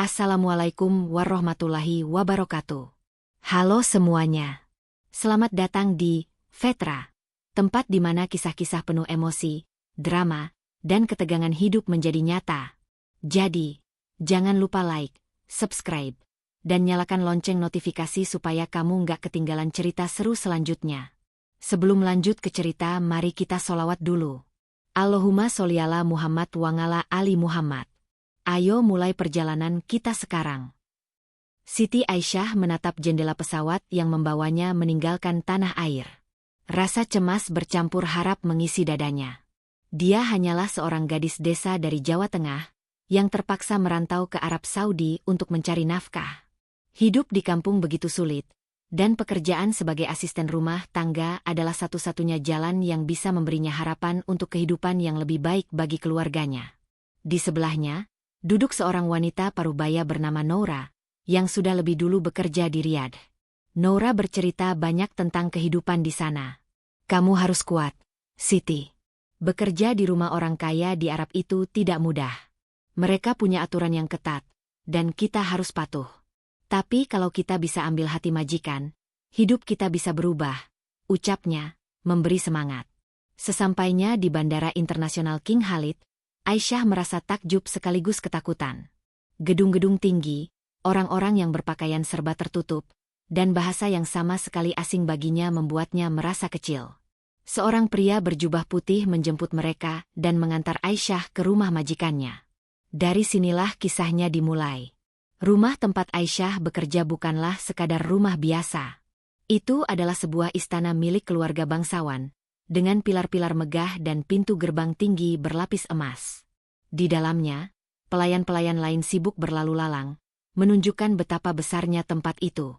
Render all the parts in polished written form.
Assalamualaikum warahmatullahi wabarakatuh. Halo semuanya. Selamat datang di Vetra, tempat di mana kisah-kisah penuh emosi, drama, dan ketegangan hidup menjadi nyata. Jadi, jangan lupa like, subscribe, dan nyalakan lonceng notifikasi supaya kamu nggak ketinggalan cerita seru selanjutnya. Sebelum lanjut ke cerita, mari kita sholawat dulu. Allahumma sholli ala Muhammad wa ala ali Muhammad. Ayo mulai perjalanan kita sekarang. Siti Aisyah menatap jendela pesawat yang membawanya meninggalkan tanah air. Rasa cemas bercampur harap mengisi dadanya. Dia hanyalah seorang gadis desa dari Jawa Tengah yang terpaksa merantau ke Arab Saudi untuk mencari nafkah. Hidup di kampung begitu sulit, dan pekerjaan sebagai asisten rumah tangga adalah satu-satunya jalan yang bisa memberinya harapan untuk kehidupan yang lebih baik bagi keluarganya. Di sebelahnya, duduk seorang wanita parubaya bernama Noura, yang sudah lebih dulu bekerja di Riyadh. Noura bercerita banyak tentang kehidupan di sana. Kamu harus kuat, Siti. Bekerja di rumah orang kaya di Arab itu tidak mudah. Mereka punya aturan yang ketat, dan kita harus patuh. Tapi kalau kita bisa ambil hati majikan, hidup kita bisa berubah, ucapnya, memberi semangat. Sesampainya di Bandara Internasional King Khalid, Aisyah merasa takjub sekaligus ketakutan. Gedung-gedung tinggi, orang-orang yang berpakaian serba tertutup, dan bahasa yang sama sekali asing baginya membuatnya merasa kecil. Seorang pria berjubah putih menjemput mereka dan mengantar Aisyah ke rumah majikannya. Dari sinilah kisahnya dimulai. Rumah tempat Aisyah bekerja bukanlah sekadar rumah biasa. Itu adalah sebuah istana milik keluarga bangsawan, dengan pilar-pilar megah dan pintu gerbang tinggi berlapis emas. Di dalamnya, pelayan-pelayan lain sibuk berlalu lalang, menunjukkan betapa besarnya tempat itu.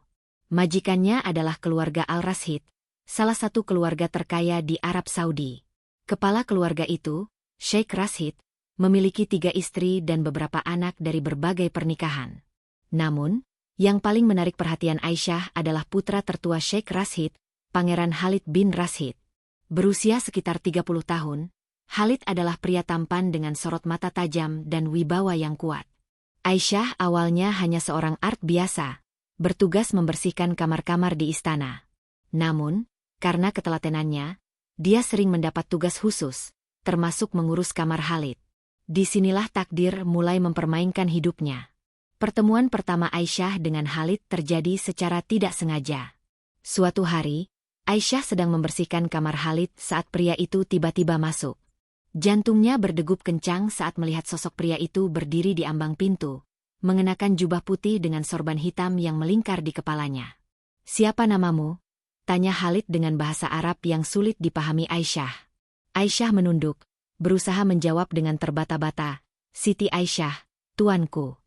Majikannya adalah keluarga Al-Rashid, salah satu keluarga terkaya di Arab Saudi. Kepala keluarga itu, Sheikh Rashid, memiliki 3 istri dan beberapa anak dari berbagai pernikahan. Namun, yang paling menarik perhatian Aisyah adalah putra tertua Sheikh Rashid, Pangeran Khalid bin Rashid. Berusia sekitar 30 tahun, Khalid adalah pria tampan dengan sorot mata tajam dan wibawa yang kuat. Aisyah awalnya hanya seorang art biasa, bertugas membersihkan kamar-kamar di istana. Namun, karena ketelatenannya, dia sering mendapat tugas khusus, termasuk mengurus kamar Khalid. Disinilah takdir mulai mempermainkan hidupnya. Pertemuan pertama Aisyah dengan Khalid terjadi secara tidak sengaja. Suatu hari, Aisyah sedang membersihkan kamar Khalid saat pria itu tiba-tiba masuk. Jantungnya berdegup kencang saat melihat sosok pria itu berdiri di ambang pintu, mengenakan jubah putih dengan sorban hitam yang melingkar di kepalanya. "Siapa namamu?" tanya Khalid dengan bahasa Arab yang sulit dipahami Aisyah. Aisyah menunduk, berusaha menjawab dengan terbata-bata, "Siti Aisyah, tuanku."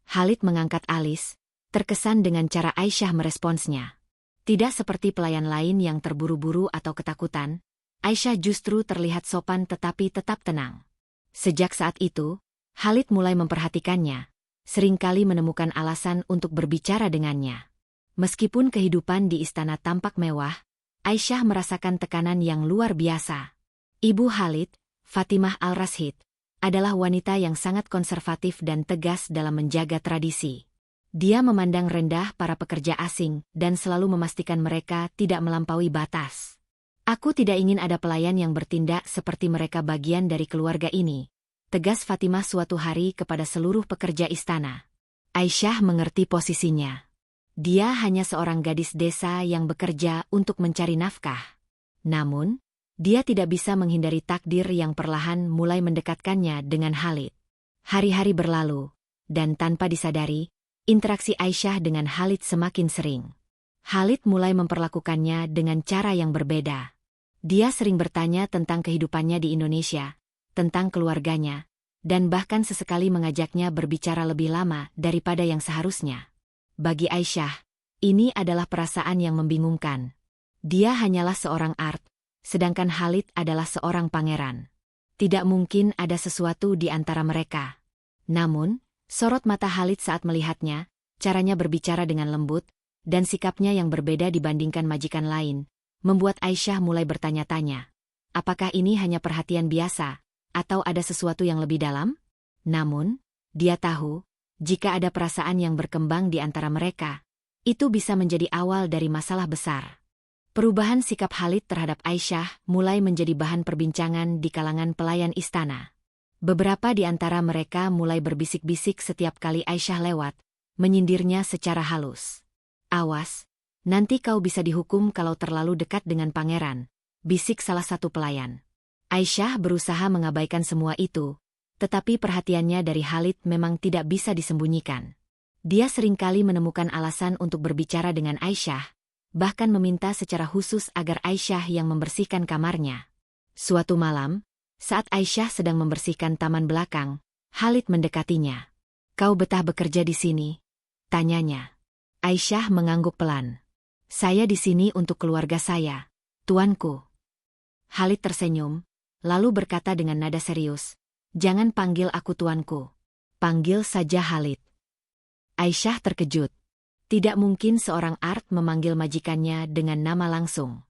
Khalid mengangkat alis, terkesan dengan cara Aisyah meresponsnya. Tidak seperti pelayan lain yang terburu-buru atau ketakutan, Aisyah justru terlihat sopan tetapi tetap tenang. Sejak saat itu, Khalid mulai memperhatikannya, seringkali menemukan alasan untuk berbicara dengannya. Meskipun kehidupan di istana tampak mewah, Aisyah merasakan tekanan yang luar biasa. Ibu Khalid, Fatimah Al-Rashid, adalah wanita yang sangat konservatif dan tegas dalam menjaga tradisi. Dia memandang rendah para pekerja asing dan selalu memastikan mereka tidak melampaui batas. "Aku tidak ingin ada pelayan yang bertindak seperti mereka bagian dari keluarga ini," tegas Fatimah suatu hari kepada seluruh pekerja istana. Aisyah mengerti posisinya. Dia hanya seorang gadis desa yang bekerja untuk mencari nafkah. Namun, dia tidak bisa menghindari takdir yang perlahan mulai mendekatkannya dengan Khalid. Hari-hari berlalu, dan tanpa disadari, interaksi Aisyah dengan Khalid semakin sering. Khalid mulai memperlakukannya dengan cara yang berbeda. Dia sering bertanya tentang kehidupannya di Indonesia, tentang keluarganya, dan bahkan sesekali mengajaknya berbicara lebih lama daripada yang seharusnya. Bagi Aisyah, ini adalah perasaan yang membingungkan. Dia hanyalah seorang art, sedangkan Khalid adalah seorang pangeran. Tidak mungkin ada sesuatu di antara mereka. Namun, sorot mata Khalid saat melihatnya, caranya berbicara dengan lembut, dan sikapnya yang berbeda dibandingkan majikan lain, membuat Aisyah mulai bertanya-tanya, apakah ini hanya perhatian biasa, atau ada sesuatu yang lebih dalam? Namun, dia tahu, Jika ada perasaan yang berkembang di antara mereka, itu bisa menjadi awal dari masalah besar. Perubahan sikap Khalid terhadap Aisyah mulai menjadi bahan perbincangan di kalangan pelayan istana. Beberapa di antara mereka mulai berbisik-bisik setiap kali Aisyah lewat, menyindirnya secara halus. "Awas, nanti kau bisa dihukum kalau terlalu dekat dengan pangeran," bisik salah satu pelayan. Aisyah berusaha mengabaikan semua itu, tetapi perhatiannya dari Khalid memang tidak bisa disembunyikan. Dia seringkali menemukan alasan untuk berbicara dengan Aisyah, bahkan meminta secara khusus agar Aisyah yang membersihkan kamarnya. Suatu malam, saat Aisyah sedang membersihkan taman belakang, Khalid mendekatinya. "Kau betah bekerja di sini?" tanyanya. Aisyah mengangguk pelan. "Saya di sini untuk keluarga saya, tuanku." Khalid tersenyum, lalu berkata dengan nada serius, "Jangan panggil aku tuanku. Panggil saja Khalid." Aisyah terkejut. Tidak mungkin seorang Art memanggil majikannya dengan nama langsung.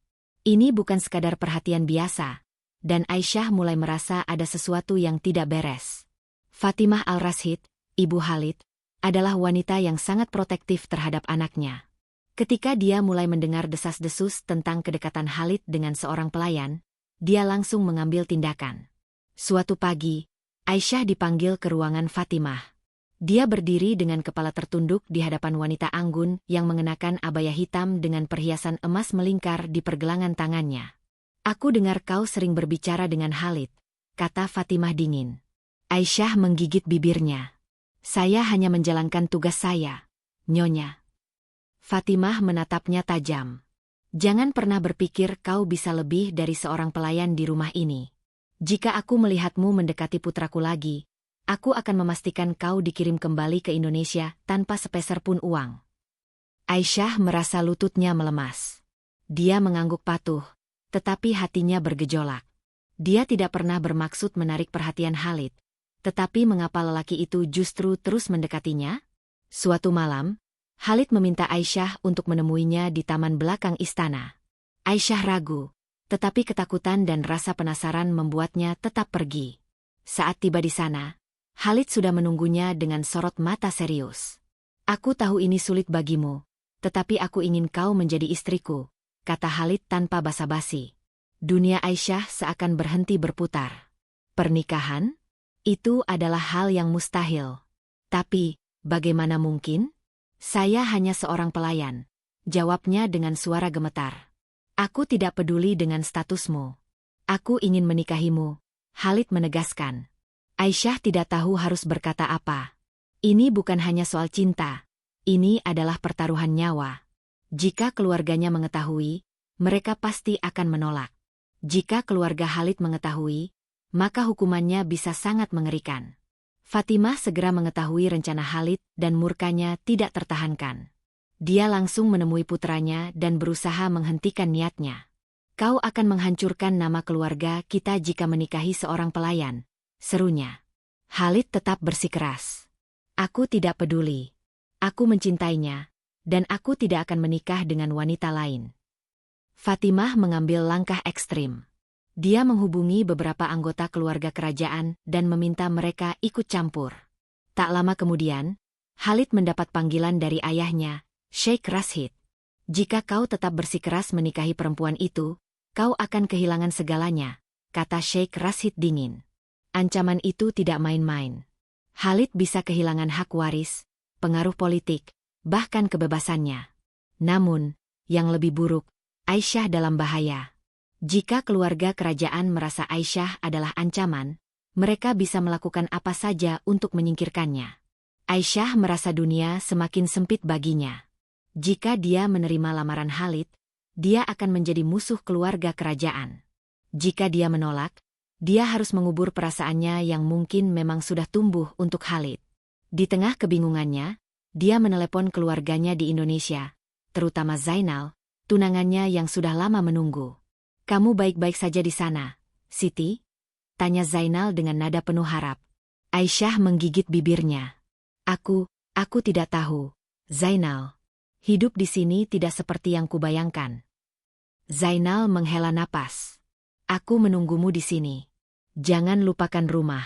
Ini bukan sekadar perhatian biasa, dan Aisyah mulai merasa ada sesuatu yang tidak beres. Fatimah Al-Rashid, ibu Khalid, adalah wanita yang sangat protektif terhadap anaknya. Ketika dia mulai mendengar desas-desus tentang kedekatan Khalid dengan seorang pelayan, dia langsung mengambil tindakan. Suatu pagi, Aisyah dipanggil ke ruangan Fatimah. Dia berdiri dengan kepala tertunduk di hadapan wanita anggun yang mengenakan abaya hitam dengan perhiasan emas melingkar di pergelangan tangannya. "Aku dengar kau sering berbicara dengan Khalid," kata Fatimah dingin. Aisyah menggigit bibirnya. "Saya hanya menjalankan tugas saya, Nyonya." Fatimah menatapnya tajam. "Jangan pernah berpikir kau bisa lebih dari seorang pelayan di rumah ini. Jika aku melihatmu mendekati putraku lagi, aku akan memastikan kau dikirim kembali ke Indonesia tanpa sepeser pun uang." Aisyah merasa lututnya melemas. Dia mengangguk patuh, tetapi hatinya bergejolak. Dia tidak pernah bermaksud menarik perhatian Khalid, tetapi mengapa lelaki itu justru terus mendekatinya? Suatu malam, Khalid meminta Aisyah untuk menemuinya di taman belakang istana. Aisyah ragu, tetapi ketakutan dan rasa penasaran membuatnya tetap pergi. Saat tiba di sana, Khalid sudah menunggunya dengan sorot mata serius. "Aku tahu ini sulit bagimu, tetapi aku ingin kau menjadi istriku," kata Khalid tanpa basa-basi. Dunia Aisyah seakan berhenti berputar. "Pernikahan? Itu adalah hal yang mustahil. Tapi, bagaimana mungkin? Saya hanya seorang pelayan," jawabnya dengan suara gemetar. "Aku tidak peduli dengan statusmu. Aku ingin menikahimu," Khalid menegaskan. Aisyah tidak tahu harus berkata apa. Ini bukan hanya soal cinta, ini adalah pertaruhan nyawa. Jika keluarganya mengetahui, mereka pasti akan menolak. Jika keluarga Khalid mengetahui, maka hukumannya bisa sangat mengerikan. Fatimah segera mengetahui rencana Khalid dan murkanya tidak tertahankan. Dia langsung menemui putranya dan berusaha menghentikan niatnya. "Kau akan menghancurkan nama keluarga kita jika menikahi seorang pelayan," serunya. Khalid tetap bersikeras. "Aku tidak peduli. Aku mencintainya, dan aku tidak akan menikah dengan wanita lain." Fatimah mengambil langkah ekstrim. Dia menghubungi beberapa anggota keluarga kerajaan dan meminta mereka ikut campur. Tak lama kemudian, Khalid mendapat panggilan dari ayahnya, Sheikh Rashid. "Jika kau tetap bersikeras menikahi perempuan itu, kau akan kehilangan segalanya," kata Sheikh Rashid dingin. Ancaman itu tidak main-main. Khalid bisa kehilangan hak waris, pengaruh politik, bahkan kebebasannya. Namun, yang lebih buruk, Aisyah dalam bahaya. Jika keluarga kerajaan merasa Aisyah adalah ancaman, mereka bisa melakukan apa saja untuk menyingkirkannya. Aisyah merasa dunia semakin sempit baginya. Jika dia menerima lamaran Khalid, dia akan menjadi musuh keluarga kerajaan. Jika dia menolak, dia harus mengubur perasaannya yang mungkin memang sudah tumbuh untuk Khalid. Di tengah kebingungannya, dia menelepon keluarganya di Indonesia, terutama Zainal, tunangannya yang sudah lama menunggu. "Kamu baik-baik saja di sana, Siti?" tanya Zainal dengan nada penuh harap. Aisyah menggigit bibirnya. Aku tidak tahu, Zainal. Hidup di sini tidak seperti yang kubayangkan." Zainal menghela napas. "Aku menunggumu di sini. Jangan lupakan rumah."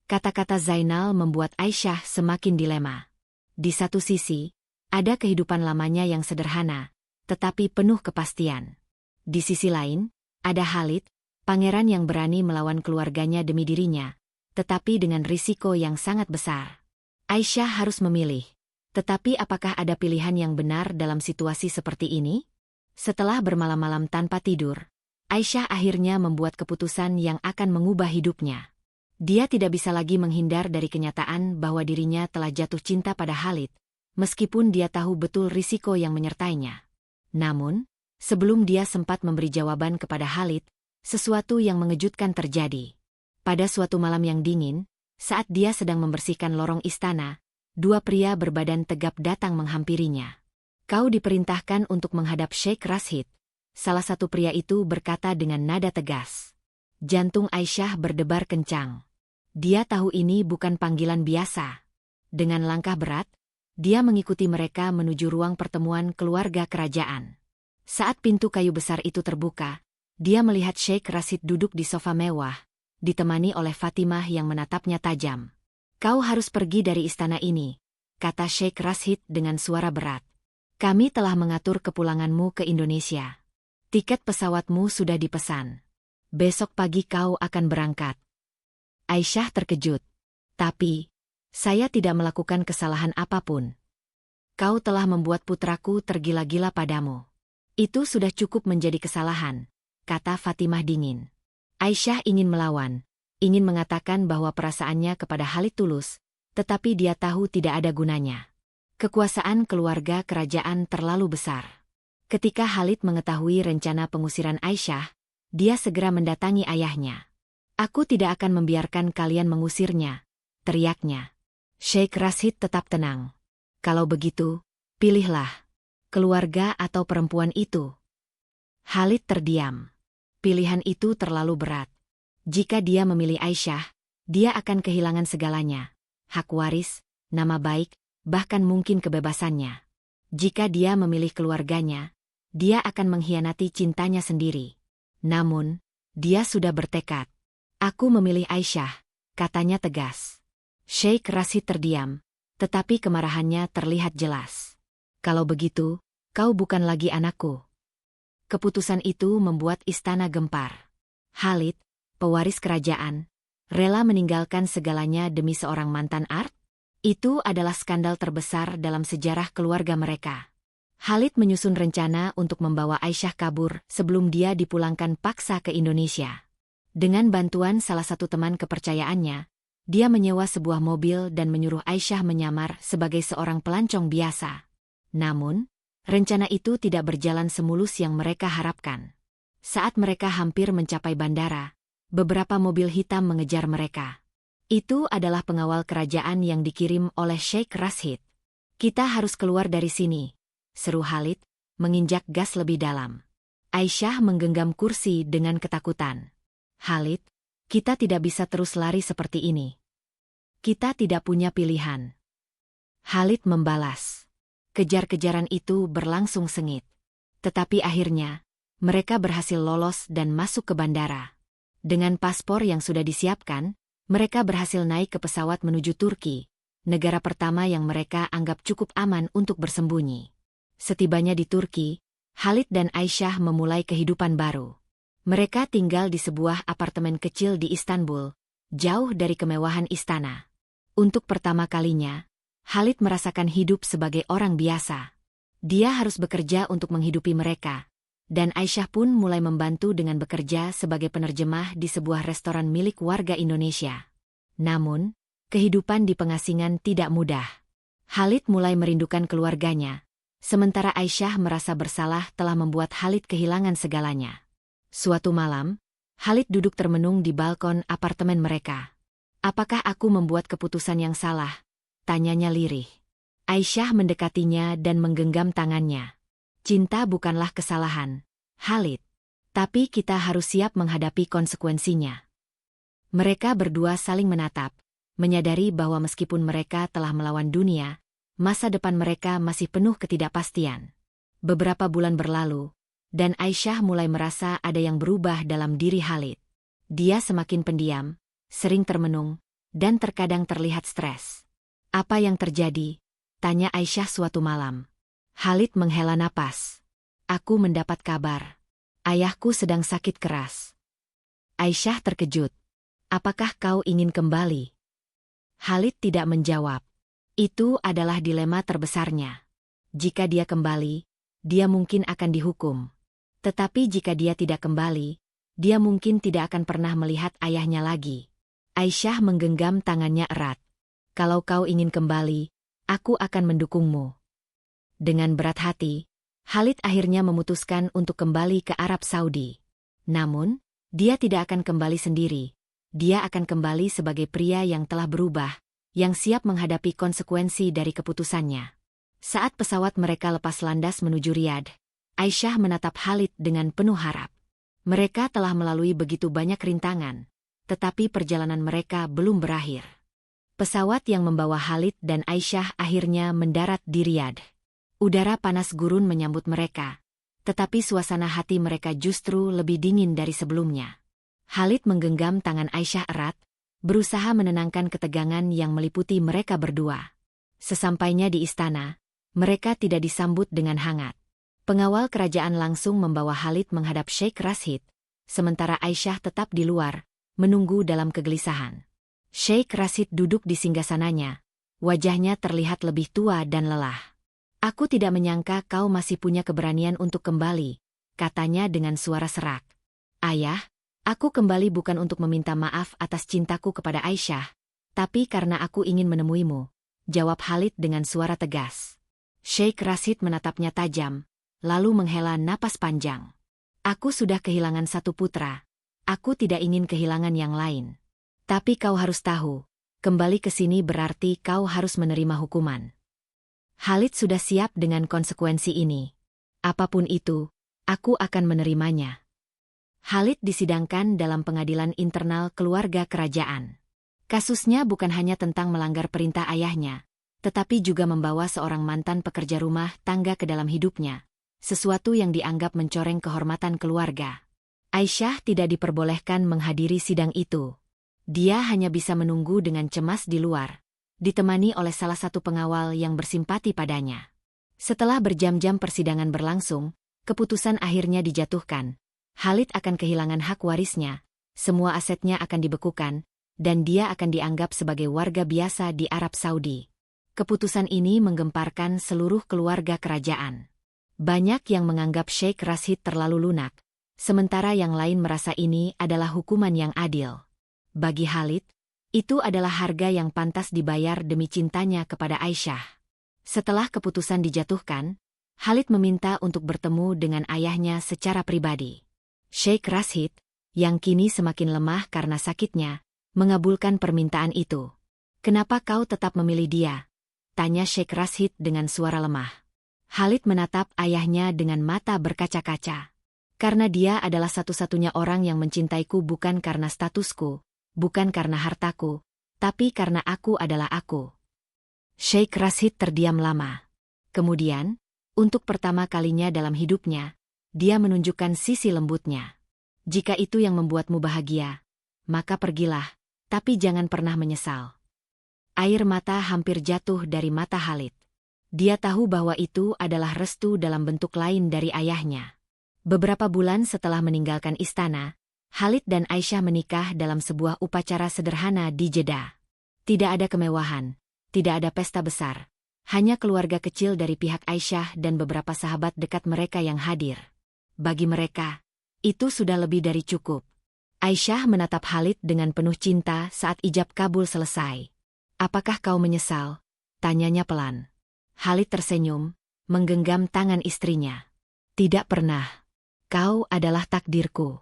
Kata-kata Zainal membuat Aisyah semakin dilema. Di satu sisi, ada kehidupan lamanya yang sederhana, tetapi penuh kepastian. Di sisi lain, ada Khalid, pangeran yang berani melawan keluarganya demi dirinya, tetapi dengan risiko yang sangat besar. Aisyah harus memilih. Tetapi apakah ada pilihan yang benar dalam situasi seperti ini? Setelah bermalam-malam tanpa tidur, Aisyah akhirnya membuat keputusan yang akan mengubah hidupnya. Dia tidak bisa lagi menghindar dari kenyataan bahwa dirinya telah jatuh cinta pada Khalid, meskipun dia tahu betul risiko yang menyertainya. Namun, sebelum dia sempat memberi jawaban kepada Khalid, sesuatu yang mengejutkan terjadi. Pada suatu malam yang dingin, saat dia sedang membersihkan lorong istana, dua pria berbadan tegap datang menghampirinya. Kau diperintahkan untuk menghadap Sheikh Rashid. Salah satu pria itu berkata dengan nada tegas. Jantung Aisyah berdebar kencang. Dia tahu ini bukan panggilan biasa. Dengan langkah berat, dia mengikuti mereka menuju ruang pertemuan keluarga kerajaan. Saat pintu kayu besar itu terbuka, dia melihat Sheikh Rashid duduk di sofa mewah, ditemani oleh Fatimah yang menatapnya tajam. Kau harus pergi dari istana ini, kata Sheikh Rashid dengan suara berat. Kami telah mengatur kepulanganmu ke Indonesia. Tiket pesawatmu sudah dipesan. Besok pagi kau akan berangkat. Aisyah terkejut. Tapi, saya tidak melakukan kesalahan apapun. Kau telah membuat putraku tergila-gila padamu. Itu sudah cukup menjadi kesalahan, kata Fatimah dingin. Aisyah ingin melawan, ingin mengatakan bahwa perasaannya kepada Khalid tulus, tetapi dia tahu tidak ada gunanya. Kekuasaan keluarga kerajaan terlalu besar. Ketika Khalid mengetahui rencana pengusiran Aisyah, dia segera mendatangi ayahnya. Aku tidak akan membiarkan kalian mengusirnya, teriaknya. Sheikh Rashid tetap tenang. Kalau begitu, pilihlah. Keluarga atau perempuan itu. Khalid terdiam. Pilihan itu terlalu berat. Jika dia memilih Aisyah, dia akan kehilangan segalanya. Hak waris, nama baik, bahkan mungkin kebebasannya. Jika dia memilih keluarganya, dia akan mengkhianati cintanya sendiri. Namun, dia sudah bertekad. Aku memilih Aisyah, katanya tegas. Sheikh Rashid terdiam, tetapi kemarahannya terlihat jelas. Kalau begitu, kau bukan lagi anakku. Keputusan itu membuat istana gempar. Khalid, pewaris kerajaan, rela meninggalkan segalanya demi seorang mantan art? Itu adalah skandal terbesar dalam sejarah keluarga mereka. Khalid menyusun rencana untuk membawa Aisyah kabur sebelum dia dipulangkan paksa ke Indonesia. Dengan bantuan salah satu teman kepercayaannya, dia menyewa sebuah mobil dan menyuruh Aisyah menyamar sebagai seorang pelancong biasa. Namun, rencana itu tidak berjalan semulus yang mereka harapkan. Saat mereka hampir mencapai bandara, beberapa mobil hitam mengejar mereka. Itu adalah pengawal kerajaan yang dikirim oleh Sheikh Rashid. Kita harus keluar dari sini, seru Khalid, menginjak gas lebih dalam. Aisyah menggenggam kursi dengan ketakutan. Khalid, kita tidak bisa terus lari seperti ini. Kita tidak punya pilihan. Khalid membalas. Kejar-kejaran itu berlangsung sengit. Tetapi akhirnya, mereka berhasil lolos dan masuk ke bandara. Dengan paspor yang sudah disiapkan, mereka berhasil naik ke pesawat menuju Turki, negara pertama yang mereka anggap cukup aman untuk bersembunyi. Setibanya di Turki, Khalid dan Aisyah memulai kehidupan baru. Mereka tinggal di sebuah apartemen kecil di Istanbul, jauh dari kemewahan istana. Untuk pertama kalinya, Khalid merasakan hidup sebagai orang biasa. Dia harus bekerja untuk menghidupi mereka. Dan Aisyah pun mulai membantu dengan bekerja sebagai penerjemah di sebuah restoran milik warga Indonesia. Namun, kehidupan di pengasingan tidak mudah. Khalid mulai merindukan keluarganya, sementara Aisyah merasa bersalah telah membuat Khalid kehilangan segalanya. Suatu malam, Khalid duduk termenung di balkon apartemen mereka. Apakah aku membuat keputusan yang salah? Tanyanya lirih. Aisyah mendekatinya dan menggenggam tangannya. Cinta bukanlah kesalahan, Khalid. Tapi kita harus siap menghadapi konsekuensinya. Mereka berdua saling menatap, menyadari bahwa meskipun mereka telah melawan dunia, masa depan mereka masih penuh ketidakpastian. Beberapa bulan berlalu, dan Aisyah mulai merasa ada yang berubah dalam diri Khalid. Dia semakin pendiam, sering termenung, dan terkadang terlihat stres. "Apa yang terjadi?" tanya Aisyah suatu malam. Khalid menghela napas. "Aku mendapat kabar. Ayahku sedang sakit keras." Aisyah terkejut. "Apakah kau ingin kembali?" Khalid tidak menjawab. Itu adalah dilema terbesarnya. Jika dia kembali, dia mungkin akan dihukum. Tetapi jika dia tidak kembali, dia mungkin tidak akan pernah melihat ayahnya lagi. Aisyah menggenggam tangannya erat. "Kalau kau ingin kembali, aku akan mendukungmu." Dengan berat hati, Khalid akhirnya memutuskan untuk kembali ke Arab Saudi. Namun, dia tidak akan kembali sendiri. Dia akan kembali sebagai pria yang telah berubah, yang siap menghadapi konsekuensi dari keputusannya. Saat pesawat mereka lepas landas menuju Riyadh, Aisyah menatap Khalid dengan penuh harap. Mereka telah melalui begitu banyak rintangan, tetapi perjalanan mereka belum berakhir. Pesawat yang membawa Khalid dan Aisyah akhirnya mendarat di Riyadh. Udara panas gurun menyambut mereka, tetapi suasana hati mereka justru lebih dingin dari sebelumnya. Khalid menggenggam tangan Aisyah erat, berusaha menenangkan ketegangan yang meliputi mereka berdua. Sesampainya di istana, mereka tidak disambut dengan hangat. Pengawal kerajaan langsung membawa Khalid menghadap Sheikh Rashid, sementara Aisyah tetap di luar, menunggu dalam kegelisahan. Sheikh Rashid duduk di singgasananya, wajahnya terlihat lebih tua dan lelah. "Aku tidak menyangka kau masih punya keberanian untuk kembali," katanya dengan suara serak. "Ayah, aku kembali bukan untuk meminta maaf atas cintaku kepada Aisyah, tapi karena aku ingin menemuimu," jawab Khalid dengan suara tegas. Sheikh Rashid menatapnya tajam, lalu menghela napas panjang. "Aku sudah kehilangan satu putra. Aku tidak ingin kehilangan yang lain. Tapi kau harus tahu, kembali ke sini berarti kau harus menerima hukuman." Khalid sudah siap dengan konsekuensi ini. "Apapun itu, aku akan menerimanya." Khalid disidangkan dalam pengadilan internal keluarga kerajaan. Kasusnya bukan hanya tentang melanggar perintah ayahnya, tetapi juga membawa seorang mantan pekerja rumah tangga ke dalam hidupnya, sesuatu yang dianggap mencoreng kehormatan keluarga. Aisyah tidak diperbolehkan menghadiri sidang itu. Dia hanya bisa menunggu dengan cemas di luar, ditemani oleh salah satu pengawal yang bersimpati padanya. Setelah berjam-jam persidangan berlangsung, keputusan akhirnya dijatuhkan. Khalid akan kehilangan hak warisnya, semua asetnya akan dibekukan, dan dia akan dianggap sebagai warga biasa di Arab Saudi. Keputusan ini menggemparkan seluruh keluarga kerajaan. Banyak yang menganggap Sheikh Rashid terlalu lunak, sementara yang lain merasa ini adalah hukuman yang adil. Bagi Khalid, itu adalah harga yang pantas dibayar demi cintanya kepada Aisyah. Setelah keputusan dijatuhkan, Khalid meminta untuk bertemu dengan ayahnya secara pribadi. Sheikh Rashid, yang kini semakin lemah karena sakitnya, mengabulkan permintaan itu. "Kenapa kau tetap memilih dia?" tanya Sheikh Rashid dengan suara lemah. Khalid menatap ayahnya dengan mata berkaca-kaca. "Karena dia adalah satu-satunya orang yang mencintaiku bukan karena statusku, bukan karena hartaku, tapi karena aku adalah aku." Sheikh Rashid terdiam lama. Kemudian, untuk pertama kalinya dalam hidupnya, dia menunjukkan sisi lembutnya. "Jika itu yang membuatmu bahagia, maka pergilah, tapi jangan pernah menyesal." Air mata hampir jatuh dari mata Khalid. Dia tahu bahwa itu adalah restu dalam bentuk lain dari ayahnya. Beberapa bulan setelah meninggalkan istana, Khalid dan Aisyah menikah dalam sebuah upacara sederhana di Jeddah. Tidak ada kemewahan, tidak ada pesta besar, hanya keluarga kecil dari pihak Aisyah dan beberapa sahabat dekat mereka yang hadir. Bagi mereka, itu sudah lebih dari cukup. Aisyah menatap Khalid dengan penuh cinta saat ijab kabul selesai. "Apakah kau menyesal?" tanyanya pelan. Khalid tersenyum, menggenggam tangan istrinya. "Tidak pernah. Kau adalah takdirku."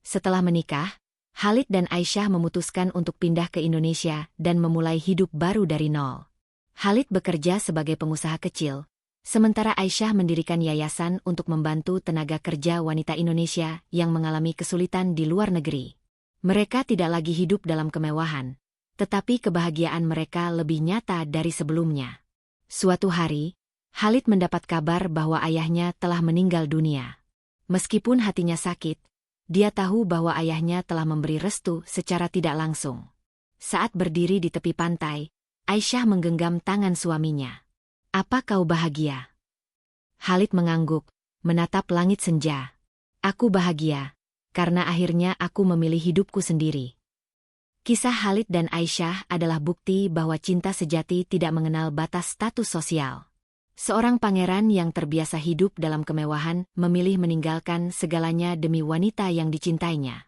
Setelah menikah, Khalid dan Aisyah memutuskan untuk pindah ke Indonesia dan memulai hidup baru dari nol. Khalid bekerja sebagai pengusaha kecil, sementara Aisyah mendirikan yayasan untuk membantu tenaga kerja wanita Indonesia yang mengalami kesulitan di luar negeri. Mereka tidak lagi hidup dalam kemewahan, tetapi kebahagiaan mereka lebih nyata dari sebelumnya. Suatu hari, Khalid mendapat kabar bahwa ayahnya telah meninggal dunia. Meskipun hatinya sakit, dia tahu bahwa ayahnya telah memberi restu secara tidak langsung. Saat berdiri di tepi pantai, Aisyah menggenggam tangan suaminya. "Apa kau bahagia?" Khalid mengangguk, menatap langit senja. "Aku bahagia, karena akhirnya aku memilih hidupku sendiri." Kisah Khalid dan Aisyah adalah bukti bahwa cinta sejati tidak mengenal batas status sosial. Seorang pangeran yang terbiasa hidup dalam kemewahan memilih meninggalkan segalanya demi wanita yang dicintainya.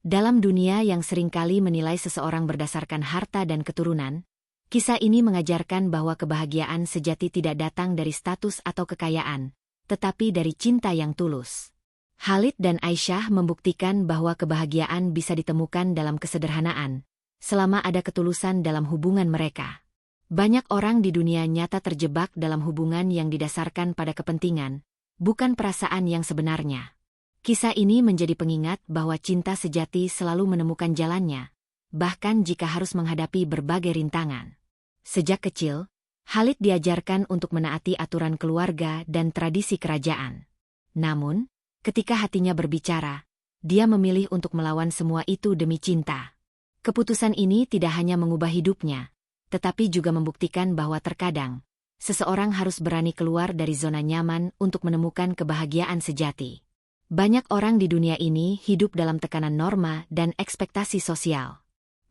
Dalam dunia yang seringkali menilai seseorang berdasarkan harta dan keturunan, kisah ini mengajarkan bahwa kebahagiaan sejati tidak datang dari status atau kekayaan, tetapi dari cinta yang tulus. Khalid dan Aisyah membuktikan bahwa kebahagiaan bisa ditemukan dalam kesederhanaan, selama ada ketulusan dalam hubungan mereka. Banyak orang di dunia nyata terjebak dalam hubungan yang didasarkan pada kepentingan, bukan perasaan yang sebenarnya. Kisah ini menjadi pengingat bahwa cinta sejati selalu menemukan jalannya, bahkan jika harus menghadapi berbagai rintangan. Sejak kecil, Khalid diajarkan untuk menaati aturan keluarga dan tradisi kerajaan. Namun, ketika hatinya berbicara, dia memilih untuk melawan semua itu demi cinta. Keputusan ini tidak hanya mengubah hidupnya, tetapi juga membuktikan bahwa terkadang, seseorang harus berani keluar dari zona nyaman untuk menemukan kebahagiaan sejati. Banyak orang di dunia ini hidup dalam tekanan norma dan ekspektasi sosial.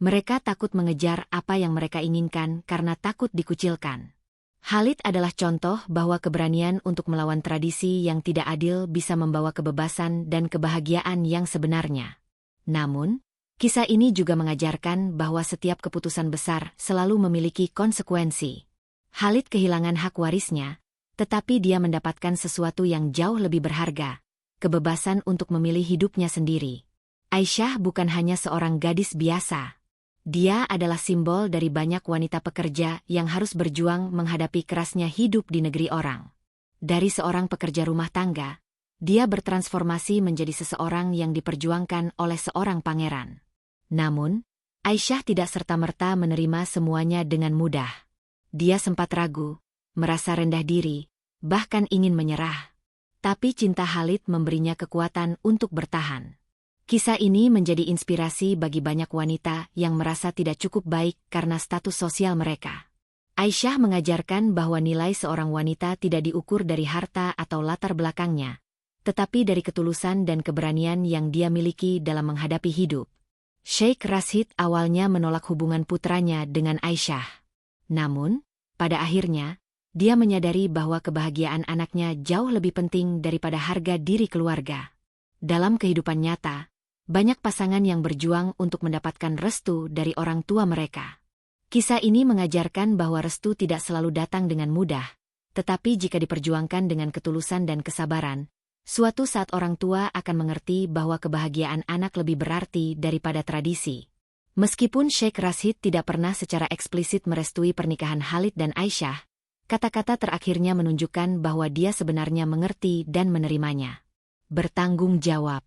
Mereka takut mengejar apa yang mereka inginkan karena takut dikucilkan. Khalid adalah contoh bahwa keberanian untuk melawan tradisi yang tidak adil bisa membawa kebebasan dan kebahagiaan yang sebenarnya. Namun, kisah ini juga mengajarkan bahwa setiap keputusan besar selalu memiliki konsekuensi. Khalid kehilangan hak warisnya, tetapi dia mendapatkan sesuatu yang jauh lebih berharga, kebebasan untuk memilih hidupnya sendiri. Aisyah bukan hanya seorang gadis biasa. Dia adalah simbol dari banyak wanita pekerja yang harus berjuang menghadapi kerasnya hidup di negeri orang. Dari seorang pekerja rumah tangga, dia bertransformasi menjadi seseorang yang diperjuangkan oleh seorang pangeran. Namun, Aisyah tidak serta-merta menerima semuanya dengan mudah. Dia sempat ragu, merasa rendah diri, bahkan ingin menyerah. Tapi cinta Khalid memberinya kekuatan untuk bertahan. Kisah ini menjadi inspirasi bagi banyak wanita yang merasa tidak cukup baik karena status sosial mereka. Aisyah mengajarkan bahwa nilai seorang wanita tidak diukur dari harta atau latar belakangnya, tetapi dari ketulusan dan keberanian yang dia miliki dalam menghadapi hidup. Sheikh Rashid awalnya menolak hubungan putranya dengan Aisyah. Namun, pada akhirnya, dia menyadari bahwa kebahagiaan anaknya jauh lebih penting daripada harga diri keluarga. Dalam kehidupan nyata, banyak pasangan yang berjuang untuk mendapatkan restu dari orang tua mereka. Kisah ini mengajarkan bahwa restu tidak selalu datang dengan mudah, tetapi jika diperjuangkan dengan ketulusan dan kesabaran, suatu saat orang tua akan mengerti bahwa kebahagiaan anak lebih berarti daripada tradisi. Meskipun Sheikh Rashid tidak pernah secara eksplisit merestui pernikahan Khalid dan Aisyah, kata-kata terakhirnya menunjukkan bahwa dia sebenarnya mengerti dan menerimanya. Bertanggung jawab.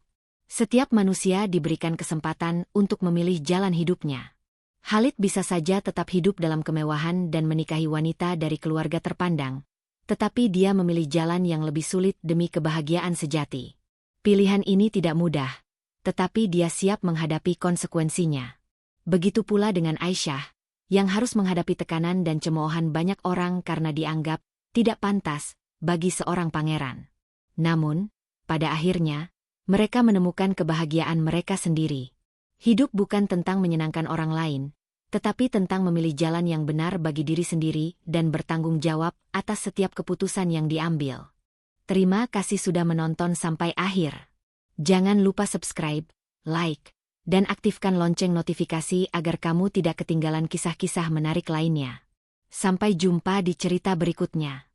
Setiap manusia diberikan kesempatan untuk memilih jalan hidupnya. Khalid bisa saja tetap hidup dalam kemewahan dan menikahi wanita dari keluarga terpandang, tetapi dia memilih jalan yang lebih sulit demi kebahagiaan sejati. Pilihan ini tidak mudah, tetapi dia siap menghadapi konsekuensinya. Begitu pula dengan Aisyah, yang harus menghadapi tekanan dan cemoohan banyak orang karena dianggap tidak pantas bagi seorang pangeran. Namun, pada akhirnya, mereka menemukan kebahagiaan mereka sendiri. Hidup bukan tentang menyenangkan orang lain, tetapi tentang memilih jalan yang benar bagi diri sendiri dan bertanggung jawab atas setiap keputusan yang diambil. Terima kasih sudah menonton sampai akhir. Jangan lupa subscribe, like, dan aktifkan lonceng notifikasi agar kamu tidak ketinggalan kisah-kisah menarik lainnya. Sampai jumpa di cerita berikutnya.